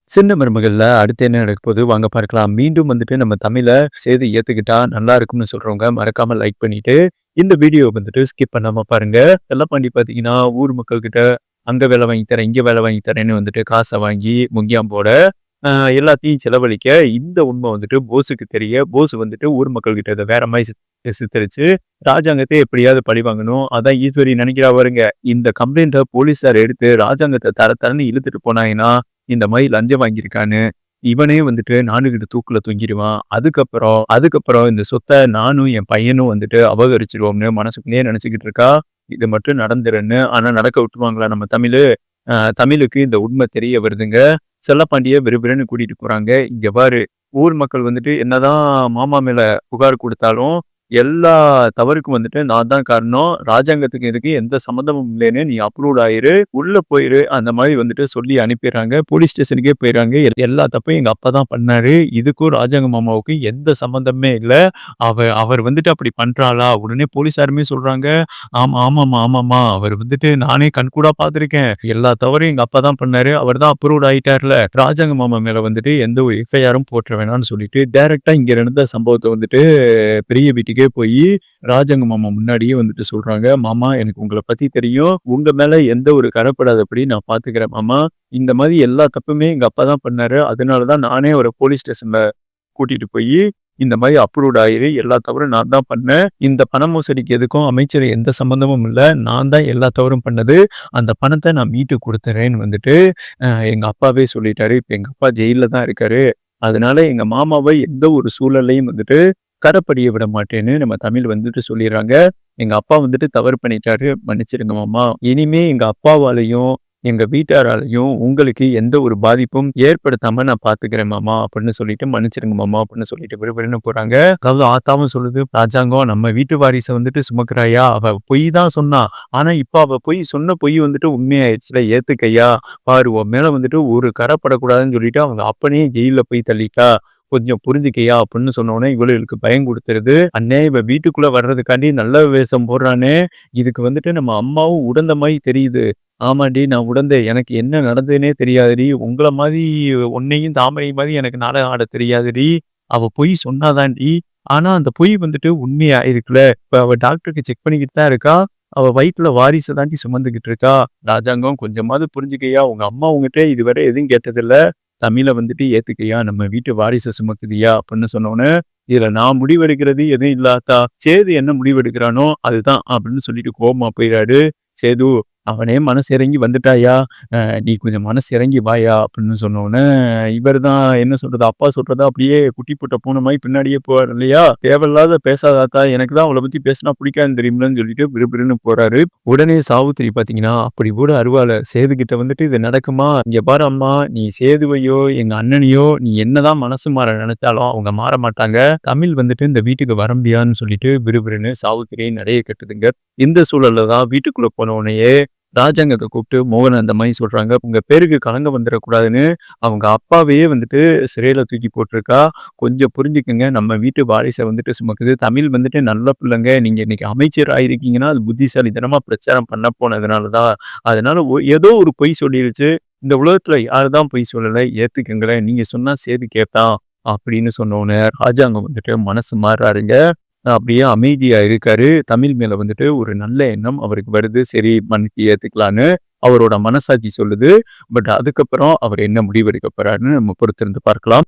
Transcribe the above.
சின்ன மருமகள்ல அடுத்து என்ன நடக்க போகுது வாங்க பார்க்கலாம். மீண்டும் வந்துட்டு நம்ம தமிழ சேது ஏத்துக்கிட்டா நல்லா இருக்கும்னு சொல்றவங்க மறக்காம லைக் பண்ணிட்டு, இந்த வீடியோ வந்துட்டு ஸ்கிப் பண்ணாம பாருங்க. செல்லப்பாண்டி பார்த்தீங்கன்னா, ஊர் மக்கள் கிட்ட அங்க வேலை வாங்கி தரேன், இங்க வேலை வாங்கி தரேன்னு வந்துட்டு காச வாங்கி முங்கியாம் போட, அ எல்லாத்தையும் செலவழிக்க இந்த உண்மை வந்துட்டு போஸுக்கு தெரிய, போஸ் வந்துட்டு ஊர் மக்கள் கிட்ட இத வேற மாரி சித்தரிச்சு ராஜாங்கத்த எப்படியாவது பழிவாங்கணும். அதான் ஈஸ்வரி நினைக்கிறா பாருங்க. இந்த கம்ப்ளைண்ட்ட போலீஸார் எடுத்து ராஜாங்கத்த தர தரன்னு இழுத்துட்டு போனாங்கன்னா இந்த மாதிரி லஞ்சம் வாங்கியிருக்கான்னு, இவனே வந்துட்டு நானுகிட்ட தூக்குல தொங்கிடுவான். அதுக்கப்புறம் இந்த சொத்த நானும் என் பையனும் வந்துட்டு அபகரிச்சுருவோம்னு மனசுக்குள்ளேயே நினைச்சுக்கிட்டு இருக்கா. இது மட்டும் நடந்துருன்னு. ஆனா நடக்க விட்டுருவாங்களா நம்ம தமிழு? தமிழுக்கு இந்த உண்மை தெரிய வருதுங்க. செல்லப்பாண்டிய விறுவிறுன்னு கூட்டிட்டு போறாங்க. இங்க பாரு, ஊர் மக்கள் வந்துட்டு என்னதான் மாமா மேல புகார் குடுத்தாலும், எல்லா தவறுக்கும் வந்துட்டு நான் தான் காரணம். ராஜாங்கத்துக்கு இதுக்கு எந்த சம்மந்தமும் இல்லைன்னு நீ அப்ரூவ்ட் ஆயிரு. உள்ள போயிரு. அந்த மாரி வந்துட்டு சொல்லி அனுப்பிடுறாங்க. போலீஸ் ஸ்டேஷனுக்கே போயிடுறாங்க. எல்லா தப்பையும் எங்க அப்பா தான் பண்ணாரு. இதுக்கும் ராஜாங்க மாமாவுக்கும் எந்த சம்மந்தமே இல்ல. அவர் வந்துட்டு அப்படி பண்றாளா? உடனே போலீஸாருமே சொல்றாங்க. ஆமாமா, ஆமாமா. அவர் வந்துட்டு நானே கண்கூடா பார்த்துருக்கேன். எல்லா தவறையும் எங்க அப்பா தான் பண்ணாரு. அவர் தான் அப்ரூவ்ட் ஆயிட்டார்ல. ராஜாங்க மாமா மேல வந்துட்டு எந்த ஒரு எஃப்ஐஆரும் போட்ற வேணாம்னு சொல்லிட்டு, டைரக்ட்டா இங்க நடந்த சம்பவத்த வந்துட்டு பெரிய வீட்டுக்கே போயி ராஜாங்க மாமா முன்னாடியே வந்துட்டு சொல்றாங்க. மாமா எனக்கு உங்கள பத்தி தெரியும். உங்க மேல எந்த ஒரு கரைப்படாதபடி நான் பார்த்துக்கிறேன் மாமா. இந்த மாரி எல்லா தப்புமே எங்க அப்பா தான் பண்ணாரு. அதனால தான் நானே அவர போலீஸ் ஸ்டேஷன்ல கூட்டிட்டு போயி இந்த மாரி அப்ரூவ்ட் ஆயிரு. எல்லா தவறும் நான் தான் பண்ணேன். இந்த பண மோசடிக்கு எதுக்கும் அமைச்சர் எந்த சம்மந்தமும் இல்ல. நான் தான் எல்லா தவறும் பண்ணது. அந்த பணத்த நான் மீட்டு குடுத்துறேன்னு வந்துட்டு எங்க அப்பாவே சொல்லிட்டாரு. இப்ப எங்க அப்பா ஜெயில்ல தான் இருக்காரு. அதனால எங்க மாமாவ எந்த ஒரு சூழல்லயும் வந்துட்டு கரப்படிய விட மாட்டேன்னு நம்ம தமிழ் வந்துட்டு சொல்லிடுறாங்க. எங்க அப்பா வந்துட்டு தவறு பண்ணிட்டாரு. மன்னிச்சிடுங்க மாமா. இனிமே எங்க அப்பாவாலயும், எங்க வீட்டாராலயும் உங்களுக்கு எந்த ஒரு பாதிப்பும் ஏற்படுத்தாம நான் பார்த்துக்கிறேன் மாமா அப்படின்னு சொல்லிட்டு மன்னிச்சிடுங்க மாமா அப்படின்னு சொல்லிட்டு விறுவிறுன்னு போறாங்க. அதாவது ஆத்தாவும் சொல்லுது, ராஜாங்கம் நம்ம வீட்டு வாரிசை வந்துட்டு சுமக்குறாயா? அவ பொய் தான் சொன்னா. ஆனா இப்ப அவ சொன்ன பொய் வந்துட்டு உண்மையாயிடுச்சுல, ஏத்துக்கையா? பாரு உன் மேல வந்துட்டு ஒரு கரைப்படக்கூடாதுன்னு சொல்லிட்டு அவங்க அப்பனே ஜெயில போய் தள்ளிட்டா. கொஞ்சம் புரிஞ்சுக்கையா அப்படின்னு சொன்னோடனே இவளுக்கு பயம் கொடுத்துருது. அண்ணே இவ வீட்டுக்குள்ள வர்றதுக்காண்டி நல்ல வேஷம் போடுறானே, இதுக்கு வந்துட்டு நம்ம அம்மாவும் உடந்த மாதிரி தெரியுது. ஆமாண்டி நான் உடந்தேன். எனக்கு என்ன நடந்ததுன்னே தெரியாதுடி. உங்கள மாதிரி உன்னையும் தாமரை மாதிரி எனக்கு நாடகம் ஆட தெரியாதுடி. அவ பொய் சொன்னாதாண்டி. ஆனா அந்த பொய் வந்துட்டு உண்மையா இருக்குல்ல. இப்ப அவ டாக்டருக்கு செக் பண்ணிக்கிட்டு தான் இருக்கா. அவ வயித்துல வாரிசை தாண்டி சுமந்துகிட்டு இருக்கா. ராஜாங்கம் கொஞ்சமாவது புரிஞ்சுக்கையா? உங்க அம்மா உங்ககிட்ட இதுவரை எதுவும் கேட்டதில்ல. தமிழ வந்துட்டு ஏத்துக்கையா? நம்ம வீட்டு வாரிச சுமக்குதியா? அப்படின்னு சொன்னோனே, இதுல நான் முடிவெடுக்கிறது எதுவும் இல்லாதா? சேது என்ன முடிவெடுக்கிறானோ அதுதான் அப்படின்னு சொல்லிட்டு கோவமா போயிறாரு. சேது அவனே மனசு இறங்கி வந்துட்டாயா? நீ கொஞ்சம் மனசு இறங்கி வாயா அப்படின்னு சொன்னோனே, இவர் தான் என்ன சொல்றது? அப்பா சொல்றத அப்படியே குட்டி போட்ட பூனை மாரி பின்னாடியே போவார் இல்லையா? தேவையில்லாத பேசாதாத்தா. எனக்கு தான் அவள பத்தி பேசினா பிடிக்காதுன்னு தெரியுமிலன்னு சொல்லிட்டு விறுவிறுன்னு போறாரு. உடனே சாவித்திரி பாத்தீங்கன்னா, அப்படி கூட அருவாள சேது கிட்ட வந்துட்டு இது நடக்குமா? இங்க பாரு அம்மா, நீ சேதுவையோ எங்க அண்ணனையோ நீ என்னதான் மனசு மாற நினைச்சாலும் அவங்க மாற மாட்டாங்க. தமிழ் வந்துட்டு இந்த வீட்டுக்கு வர முடியாதுன்னு சொல்லிட்டு விறுவிறுன்னு சாவித்திரியை நடைய கட்டுதுங்க. இந்த சூழல்ல தான் வீட்டுக்குள்ள போன உடனேயே ராஜாங்கத்தை கூப்பிட்டு மோகன் அந்த மாதிரி சொல்றாங்க. உங்க பேருக்கு களங்கம் வந்துடக்கூடாதுன்னு அவங்க அப்பாவையே வந்துட்டு சிறையில தூக்கி போட்டிருக்கா. கொஞ்சம் புரிஞ்சுக்குங்க. நம்ம வீட்டு வாரிசை வந்துட்டு சுமக்குது. தமிழ் வந்துட்டு நல்ல பிள்ளைங்க. நீங்க இன்னைக்கு அமைச்சர் ஆயிருக்கீங்கன்னா அது புத்திசாலித்தனமா பிரச்சாரம் பண்ண போனதுனாலதான். அதனால ஏதோ ஒரு பொய் சொல்லிருச்சு. இந்த உலகத்துல யாருதான் பொய் சொல்லலை, ஏத்துக்குங்களேன். நீங்க சொன்னா சேது கேட்பான் அப்படின்னு சொன்னோன்னே ராஜாங்கம் வந்துட்டு மனசு மாறுறாருங்க. அப்படியே அமைதியா இருக்காரு. தமிழ் மேல வந்துட்டு ஒரு நல்ல எண்ணம் அவருக்கு வருது. சரி மன்னிச்சு ஏத்துக்கலான்னு அவரோட மனசாட்சி சொல்லுது. பட் அதுக்கப்புறம் அவர் என்ன முடிவெடுக்க போறாருன்னு நம்ம பொறுத்திருந்து பார்க்கலாம்.